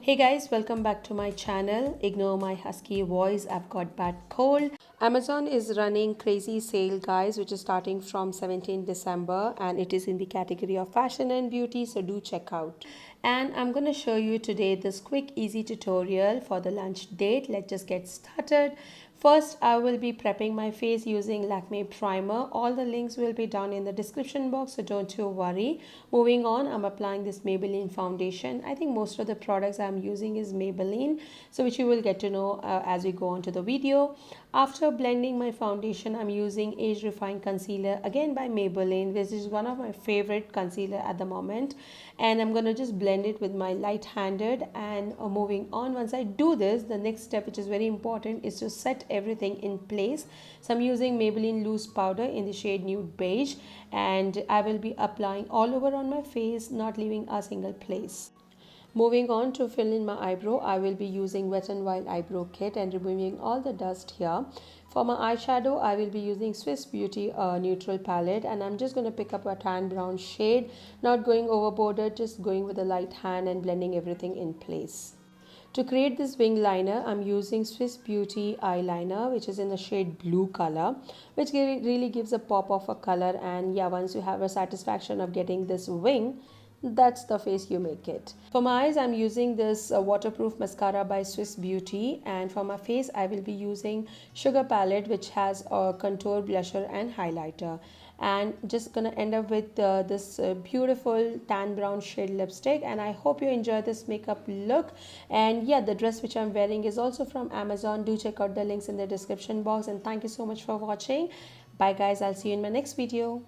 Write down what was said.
Hey guys, welcome back to my channel. Ignore my husky voice, I've got bad cold. Amazon is running crazy sale guys, which is starting from 17 December and it is in the category of fashion and beauty, so do check out. And I'm going to show you today this quick easy tutorial for the lunch date. Let's just get started. First, I will be prepping my face using Lakme primer. All the links will be down in the description box, so don't you worry. Moving on, I'm applying this Maybelline foundation. I think most of the products I'm using is Maybelline, so which you will get to know as we go on to the video. After blending my foundation, I'm using Age Refined Concealer again by Maybelline. This is one of my favorite concealer at the moment, and I'm gonna just blend it with my light handed. And moving on, once I do this, the next step, which is very important, is to set everything in place. So I'm using Maybelline loose powder in the shade nude beige, and I will be applying all over on my face, not leaving a single place. Moving on to fill in my eyebrow, I will be using Wet n Wild eyebrow kit and removing all the dust here. For my eyeshadow, I will be using Swiss Beauty neutral palette, and I'm just going to pick up a tan brown shade, not going overboard, just going with a light hand and blending everything in place. To create this wing liner, I'm using Swiss Beauty eyeliner, which is in the shade blue color, which really gives a pop of a color. And yeah, once you have a satisfaction of getting this wing, that's the face you make it. For my eyes, I'm using this waterproof mascara by Swiss Beauty, and for my face I will be using Sugar palette, which has a contour, blusher and highlighter. And just gonna end up with this beautiful tan brown shade lipstick, and I hope you enjoy this makeup look. And yeah, the dress which I'm wearing is also from Amazon. Do check out the links in the description box, and thank you so much for watching. Bye guys, I'll see you in my next video.